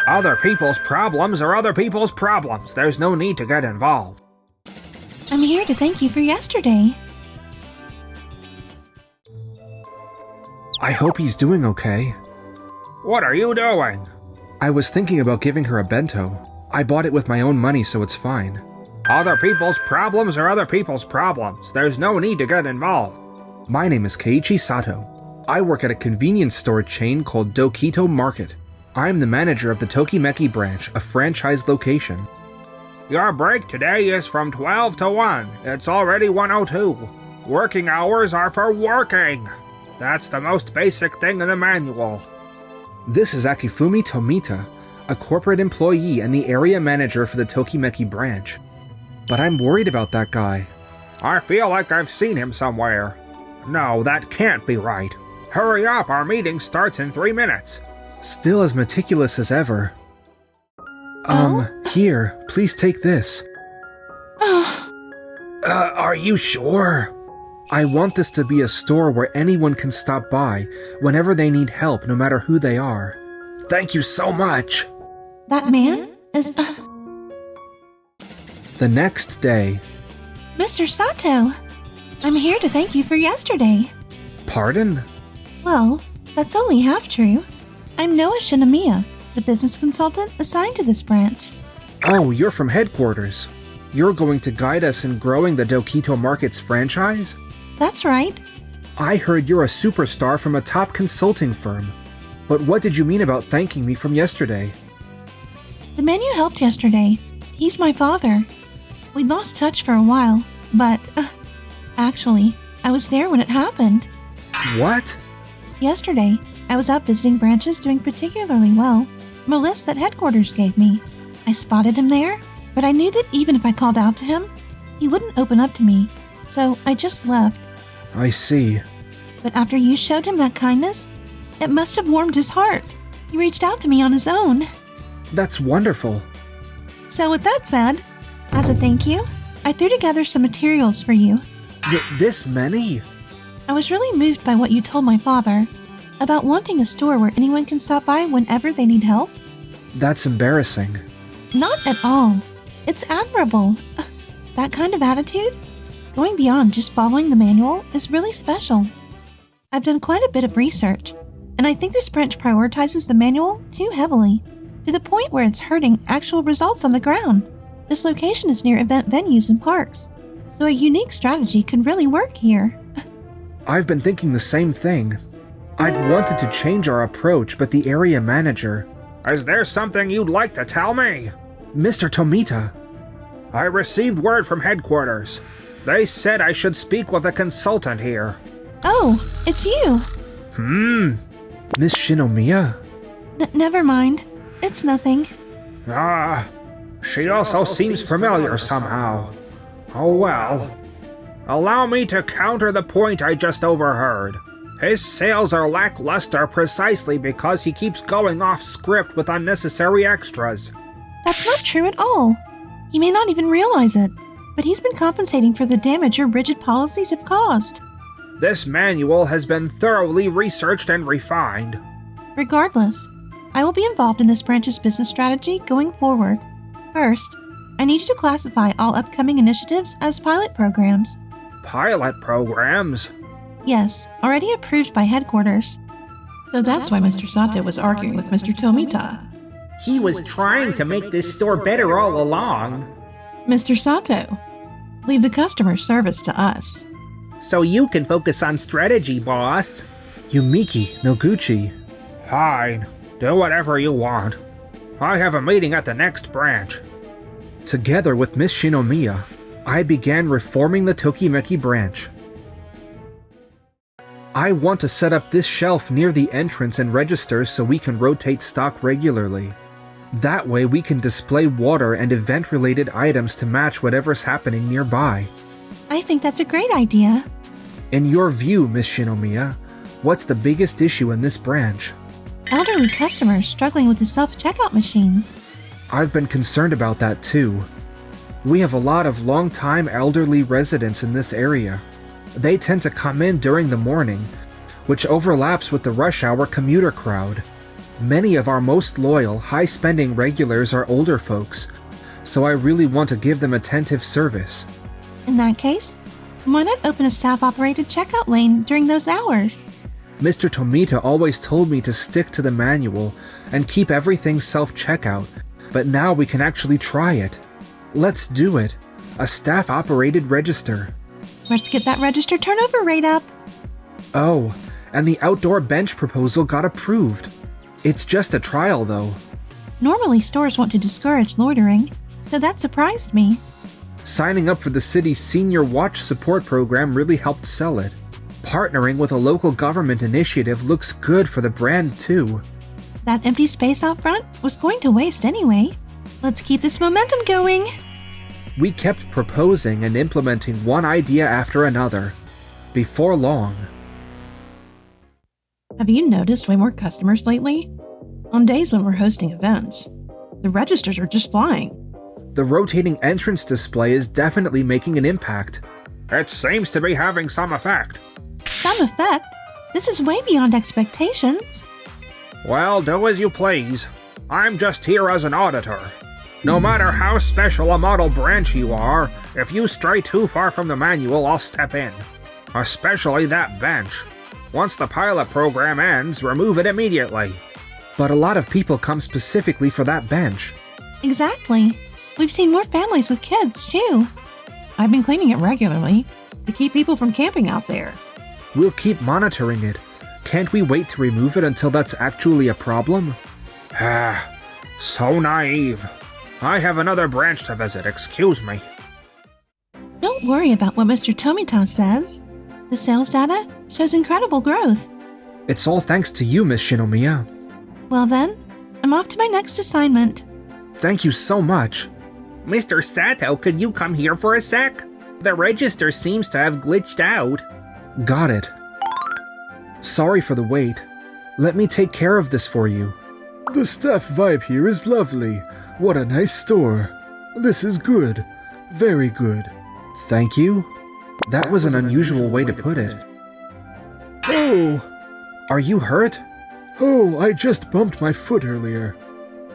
Other people's problems are other people's problems. There's no need to get involved. I'm here to thank you for yesterday. I hope he's doing okay. What are you doing? I was thinking about giving her a bento. I bought it with my own money, so it's fine. Other people's problems are other people's problems. There's no need to get involved. My name is Keiichi Sato. I work at a convenience store chain called Dokito Market. I'm the manager of the Tokimeki branch, a franchise location. Your break today is from 12 to 1. It's already 1:02. Working hours are for working. That's the most basic thing in the manual. This is Akifumi Tomita, a corporate employee and the area manager for the Tokimeki branch. But I'm worried about that guy. I feel like I've seen him somewhere. No, that can't be right. Hurry up, our meeting starts in 3 minutes. Still as meticulous as ever. Here, please take this. Are you sure? I want this to be a store where anyone can stop by whenever they need help, no matter who they are. Thank you so much. That man is... The next day. Mr. Sato, I'm here to thank you for yesterday. Pardon? Well, that's only half true. I'm Noah Shinomiya, the business consultant assigned to this branch. Oh, you're from headquarters. You're going to guide us in growing the Dokito Market's franchise? That's right. I heard you're a superstar from a top consulting firm. But what did you mean about thanking me from yesterday? The man you helped yesterday, he's my father. We lost touch for a while, but... actually, I was there when it happened. What? Yesterday, I was out visiting branches doing particularly well from a list that headquarters gave me. I spotted him there, but I knew that even if I called out to him, he wouldn't open up to me, so I just left. I see. But after you showed him that kindness, it must have warmed his heart. He reached out to me on his own. That's wonderful. So with that said, as a thank you, I threw together some materials for you. This many? I was really moved by what you told my father about wanting a store where anyone can stop by whenever they need help. That's embarrassing. Not at all. It's admirable. That kind of attitude, going beyond just following the manual, is really special. I've done quite a bit of research, and I think this branch prioritizes the manual too heavily, to the point where it's hurting actual results on the ground. This location is near event venues and parks, so a unique strategy could really work here. I've been thinking the same thing. I've wanted to change our approach, but the area manager... Is there something you'd like to tell me? Mr. Tomita. I received word from headquarters. They said I should speak with a consultant here. Oh, it's you. Miss Shinomiya? Never mind. It's nothing. She also seems familiar somehow. Oh well. Allow me to counter the point I just overheard. His sales are lackluster precisely because he keeps going off script with unnecessary extras. That's not true at all. He may not even realize it, but he's been compensating for the damage your rigid policies have caused. This manual has been thoroughly researched and refined. Regardless, I will be involved in this branch's business strategy going forward. First, I need you to classify all upcoming initiatives as pilot programs. Pilot programs? Yes, already approved by headquarters. So that's why Mr. Sato was arguing with Mr. Tomita. He was trying to make this store better all along. Mr. Sato, leave the customer service to us. So you can focus on strategy, boss. Yumiki Noguchi. Fine. Do whatever you want. I have a meeting at the next branch. Together with Miss Shinomiya, I began reforming the Tokimeki branch. I want to set up this shelf near the entrance and registers so we can rotate stock regularly. That way we can display water and event-related items to match whatever's happening nearby. I think that's a great idea. In your view, Miss Shinomiya, what's the biggest issue in this branch? Elderly customers struggling with the self-checkout machines. I've been concerned about that too. We have a lot of long-time elderly residents in this area. They tend to come in during the morning, which overlaps with the rush hour commuter crowd. Many of our most loyal, high-spending regulars are older folks, so I really want to give them attentive service. In that case, why not open a staff-operated checkout lane during those hours? Mr. Tomita always told me to stick to the manual and keep everything self-checkout, but now we can actually try it. Let's do it. A staff-operated register. Let's get that register turnover rate up. Oh, and the outdoor bench proposal got approved. It's just a trial, though. Normally, stores want to discourage loitering, so that surprised me. Signing up for the city's senior watch support program really helped sell it. Partnering with a local government initiative looks good for the brand, too. That empty space out front was going to waste anyway. Let's keep this momentum going. We kept proposing and implementing one idea after another. Before long... Have you noticed way more customers lately? On days when we're hosting events, the registers are just flying. The rotating entrance display is definitely making an impact. It seems to be having some effect. Some effect? This is way beyond expectations. Well, do as you please. I'm just here as an auditor. No matter how special a model branch you are, if you stray too far from the manual, I'll step in. Especially that bench. Once the pilot program ends, remove it immediately. But a lot of people come specifically for that bench. Exactly. We've seen more families with kids, too. I've been cleaning it regularly to keep people from camping out there. We'll keep monitoring it. Can't we wait to remove it until that's actually a problem? Ah, so naive. I have another branch to visit, excuse me. Don't worry about what Mr. Tomita says. The sales data shows incredible growth. It's all thanks to you, Miss Shinomiya. Well then, I'm off to my next assignment. Thank you so much. Mr. Sato, could you come here for a sec? The register seems to have glitched out. Got it. Sorry for the wait. Let me take care of this for you. The staff vibe here is lovely. What a nice store. This is good. Very good. Thank you? That was an unusual way to put it. Oh! Are you hurt? Oh, I just bumped my foot earlier.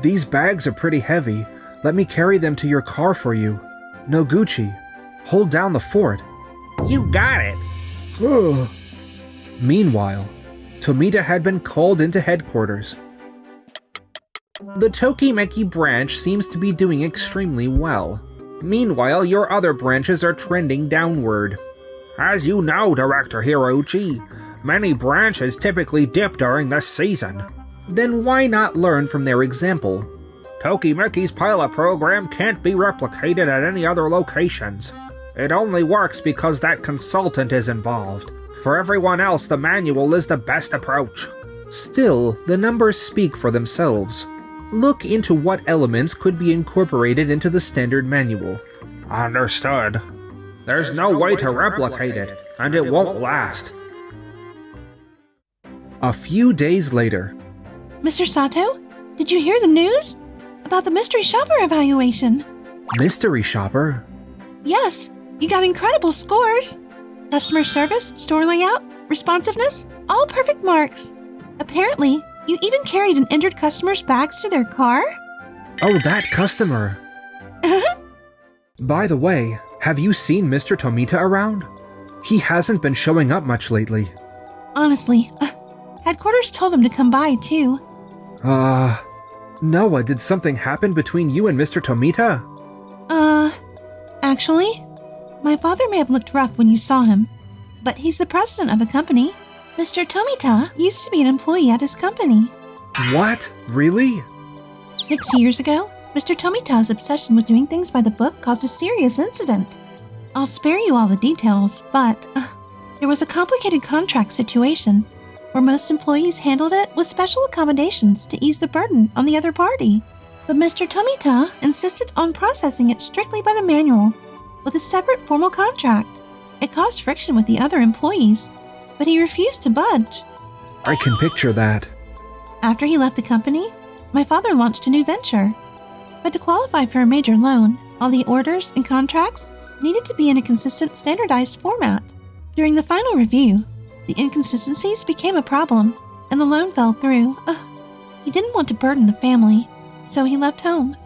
These bags are pretty heavy. Let me carry them to your car for you. Noguchi, hold down the fort. You got it! Oh! Meanwhile, Tomita had been called into headquarters. The Tokimeki branch seems to be doing extremely well. Meanwhile, your other branches are trending downward. As you know, Director Hirouchi, many branches typically dip during this season. Then why not learn from their example? Tokimeki's pilot program can't be replicated at any other locations. It only works because that consultant is involved. For everyone else, the manual is the best approach. Still, the numbers speak for themselves. Look into what elements could be incorporated into the standard manual. Understood. There's no way to replicate it, and it won't last. A few days later. Mr. Sato, did you hear the news? About the mystery shopper evaluation. Mystery shopper? Yes, you got incredible scores. Customer service, store layout, responsiveness, all perfect marks. Apparently, you even carried an injured customer's bags to their car? Oh, that customer. By the way, have you seen Mr. Tomita around? He hasn't been showing up much lately. Honestly, headquarters told him to come by, too. Noah, did something happen between you and Mr. Tomita? Actually, my father may have looked rough when you saw him, but he's the president of a company. Mr. Tomita used to be an employee at his company. What? Really? 6 years ago, Mr. Tomita's obsession with doing things by the book caused a serious incident. I'll spare you all the details, but there was a complicated contract situation where most employees handled it with special accommodations to ease the burden on the other party. But Mr. Tomita insisted on processing it strictly by the manual, with a separate formal contract. It caused friction with the other employees, but he refused to budge. I can picture that. After he left the company, my father launched a new venture. But to qualify for a major loan, all the orders and contracts needed to be in a consistent, standardized format. During the final review, the inconsistencies became a problem, and the loan fell through. He didn't want to burden the family, so he left home.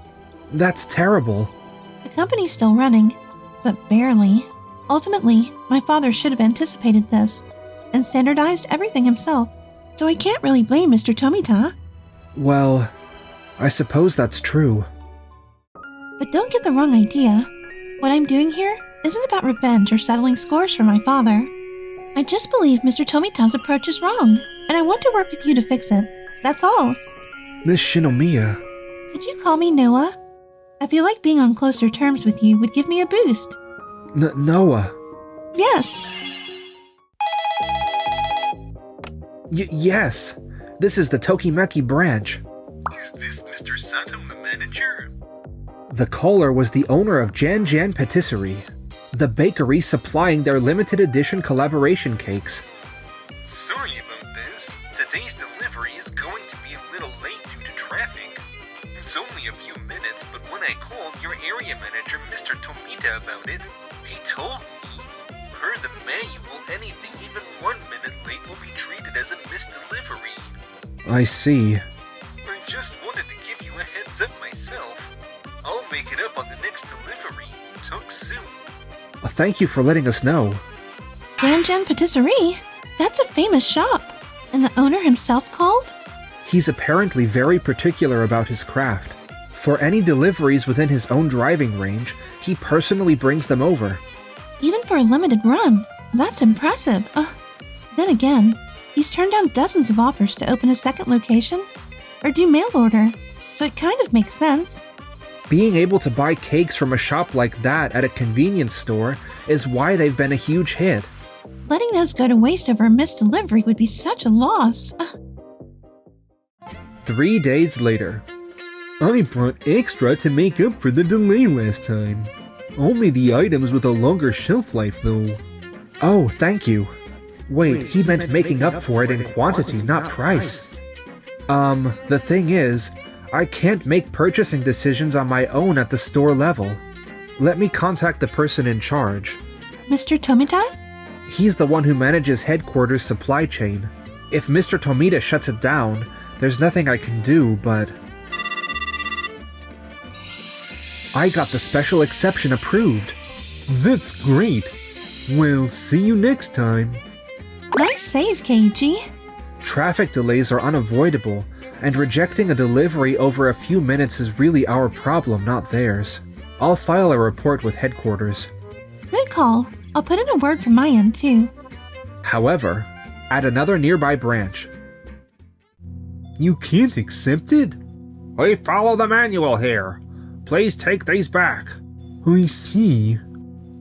That's terrible. The company's still running, but barely. Ultimately, my father should have anticipated this and standardized everything himself, so I can't really blame Mr. Tomita. Well, I suppose that's true. But don't get the wrong idea. What I'm doing here isn't about revenge or settling scores for my father. I just believe Mr. Tomita's approach is wrong, and I want to work with you to fix it. That's all. Miss Shinomiya. Could you call me Noah? I feel like being on closer terms with you would give me a boost. Noah. Yes. Yes. This is the Tokimeki branch. Is this Mr. Sato, the manager? The caller was the owner of Jan Jan Patisserie, the bakery supplying their limited edition collaboration cakes. Sorry about this. Today's delivery is going to be a little late due to traffic. It's only a few minutes, but when I called your area manager, Mr. Tomita, about it, he told me, per the manual, anything even 1 minute late will be treated as a missed delivery. I see. I just wanted to give you a heads up myself. I'll make it up on the next delivery. Talk soon. Thank you for letting us know. Jan Jan Patisserie? That's a famous shop. And the owner himself called? He's apparently very particular about his craft. For any deliveries within his own driving range, he personally brings them over. Even for a limited run, that's impressive. Then again, he's turned down dozens of offers to open a second location or do mail order, so it kind of makes sense. Being able to buy cakes from a shop like that at a convenience store is why they've been a huge hit. Letting those go to waste over a missed delivery would be such a loss. 3 days later. I brought extra to make up for the delay last time. Only the items with a longer shelf life, though. Oh, thank you. Wait, he meant making up for it in quantity, not price. The thing is, I can't make purchasing decisions on my own at the store level. Let me contact the person in charge. Mr. Tomita? He's the one who manages headquarters supply chain. If Mr. Tomita shuts it down, there's nothing I can do, but... I got the special exception approved. That's great. Well, see you next time. Nice save, Keiji. Traffic delays are unavoidable, and rejecting a delivery over a few minutes is really our problem, not theirs. I'll file a report with headquarters. Good call. I'll put in a word from my end, too. However, at another nearby branch. You can't accept it? We follow the manual here. Please take these back. I see.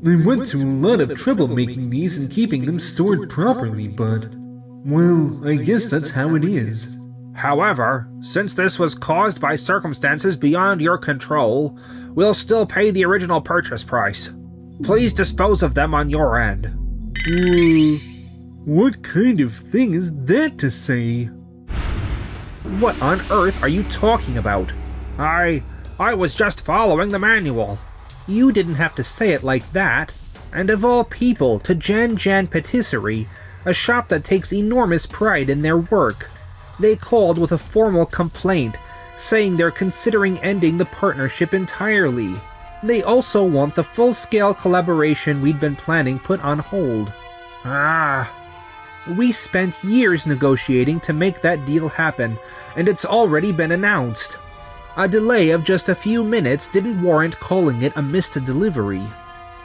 I went to a lot of trouble making these and keeping them stored properly, but... well, I guess that's how it is. However, since this was caused by circumstances beyond your control, we'll still pay the original purchase price. Please dispose of them on your end. What kind of thing is that to say? What on earth are you talking about? I was just following the manual. You didn't have to say it like that. And of all people, to Jan Jan Patisserie, a shop that takes enormous pride in their work. They called with a formal complaint, saying they're considering ending the partnership entirely. They also want the full-scale collaboration we'd been planning put on hold. We spent years negotiating to make that deal happen, and it's already been announced. A delay of just a few minutes didn't warrant calling it a missed delivery.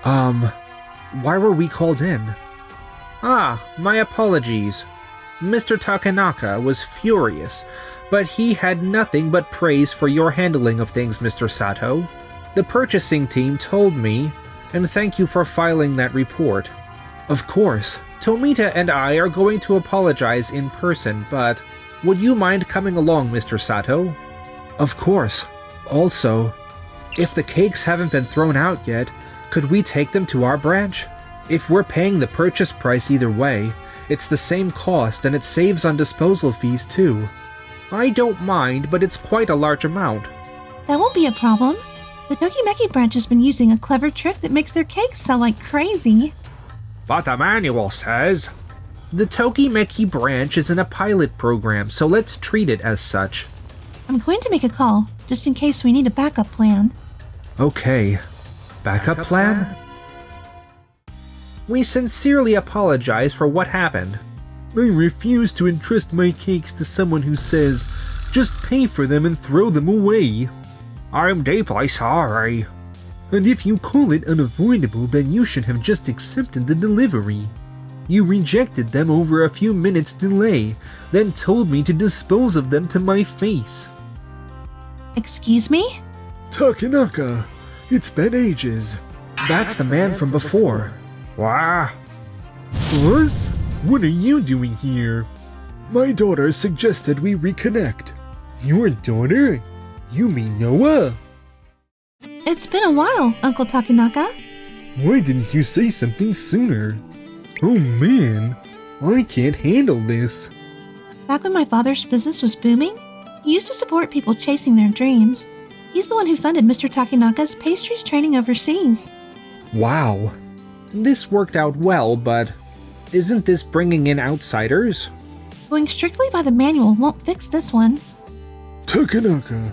Why were we called in? My apologies. Mr. Takenaka was furious, but he had nothing but praise for your handling of things, Mr. Sato. The purchasing team told me, and thank you for filing that report. Of course. Tomita and I are going to apologize in person, but would you mind coming along, Mr. Sato? Of course. Also, if the cakes haven't been thrown out yet, could we take them to our branch? If we're paying the purchase price either way, it's the same cost and it saves on disposal fees too. I don't mind, but it's quite a large amount. That won't be a problem. The Tokimeki branch has been using a clever trick that makes their cakes sell like crazy. But the manual says... The Tokimeki branch is in a pilot program, so let's treat it as such. I'm going to make a call, just in case we need a backup plan. Okay. Backup plan? We sincerely apologize for what happened. I refuse to entrust my cakes to someone who says, just pay for them and throw them away. I'm deeply sorry. And if you call it unavoidable, then you should have just accepted the delivery. You rejected them over a few minutes delay, then told me to dispose of them to my face. Excuse me? Takenaka, it's been ages. That's the man from before. What? Us? What are you doing here? My daughter suggested we reconnect. Your daughter? You mean Noah? It's been a while, Uncle Takenaka. Why didn't you say something sooner? Oh man, I can't handle this. Back when my father's business was booming, he used to support people chasing their dreams. He's the one who funded Mr. Takenaka's pastries training overseas. Wow. This worked out well, but isn't this bringing in outsiders? Going strictly by the manual won't fix this one. Takenaka,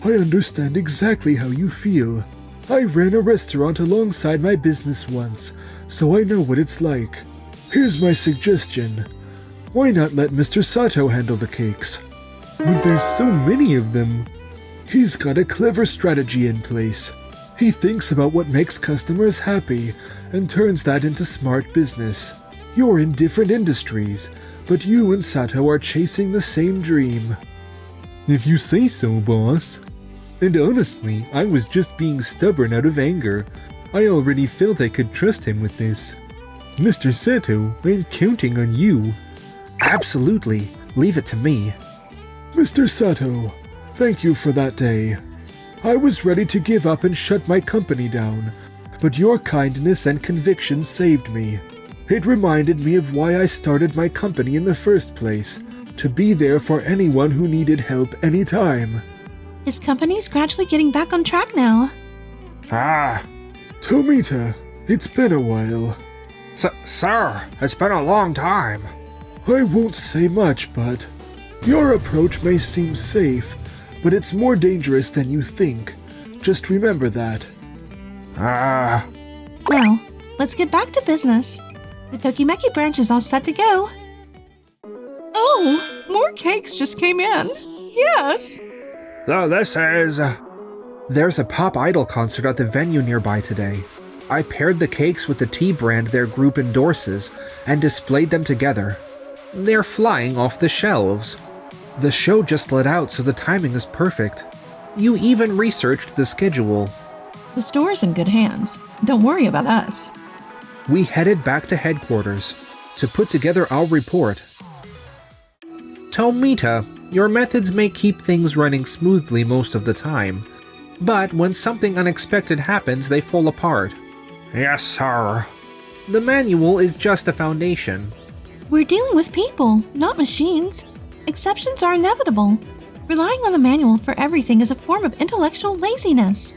I understand exactly how you feel. I ran a restaurant alongside my business once, so I know what it's like. Here's my suggestion. Why not let Mr. Sato handle the cakes? But there's so many of them. He's got a clever strategy in place. He thinks about what makes customers happy and turns that into smart business. You're in different industries, but you and Sato are chasing the same dream. If you say so, boss. And honestly, I was just being stubborn out of anger. I already felt I could trust him with this. Mr. Sato, I'm counting on you. Absolutely. Leave it to me. Mr. Sato, thank you for that day. I was ready to give up and shut my company down, but your kindness and conviction saved me. It reminded me of why I started my company in the first place, to be there for anyone who needed help anytime. His company's gradually getting back on track now. Tomita, it's been a while. Sir, it's been a long time. I won't say much, but your approach may seem safe, but it's more dangerous than you think. Just remember that. Well, let's get back to business. The Tokimeki branch is all set to go. Oh, more cakes just came in. Yes. So this is... There's a pop idol concert at the venue nearby today. I paired the cakes with the tea brand their group endorses and displayed them together. They're flying off the shelves. The show just let out, so the timing is perfect. You even researched the schedule. The store's in good hands. Don't worry about us. We headed back to headquarters to put together our report. Tomita, your methods may keep things running smoothly most of the time, but when something unexpected happens, they fall apart. Yes, sir. The manual is just a foundation. We're dealing with people, not machines. Exceptions are inevitable. Relying on the manual for everything is a form of intellectual laziness.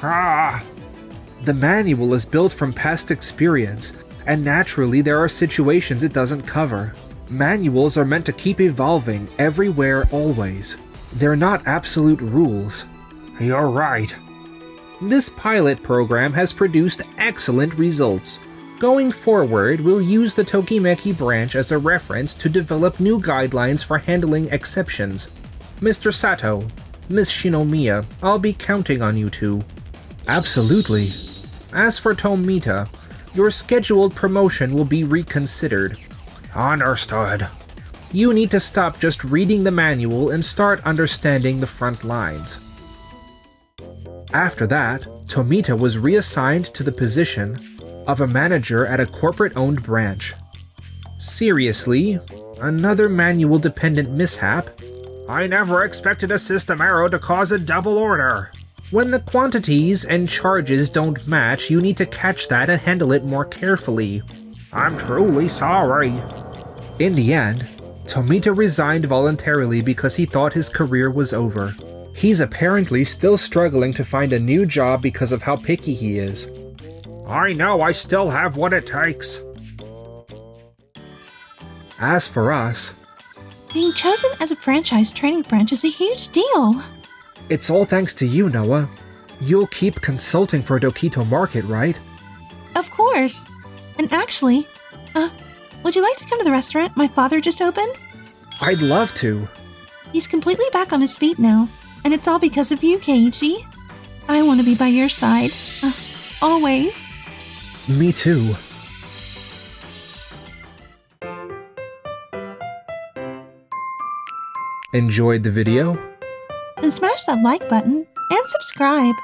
The manual is built from past experience, and naturally there are situations it doesn't cover. Manuals are meant to keep evolving everywhere, always. They're not absolute rules. You're right. This pilot program has produced excellent results. Going forward, we'll use the Tokimeki branch as a reference to develop new guidelines for handling exceptions. Mr. Sato, Miss Shinomiya, I'll be counting on you two. Absolutely. As for Tomita, your scheduled promotion will be reconsidered. Understood. You need to stop just reading the manual and start understanding the front lines. After that, Tomita was reassigned to the position of a manager at a corporate-owned branch. Seriously? Another manual-dependent mishap? I never expected a system error to cause a double order. When the quantities and charges don't match, you need to catch that and handle it more carefully. I'm truly sorry. In the end, Tomita resigned voluntarily because he thought his career was over. He's apparently still struggling to find a new job because of how picky he is. I know I still have what it takes. As for us, Being chosen as a franchise training branch is a huge deal. It's all thanks to you, Noah. You'll keep consulting for Dokito Market, right? Of course. And actually, would you like to come to the restaurant my father just opened? I'd love to. He's completely back on his feet now, and it's all because of you, Keiichi. I want to be by your side. Always. Me too. Enjoyed the video? Then smash that like button and subscribe.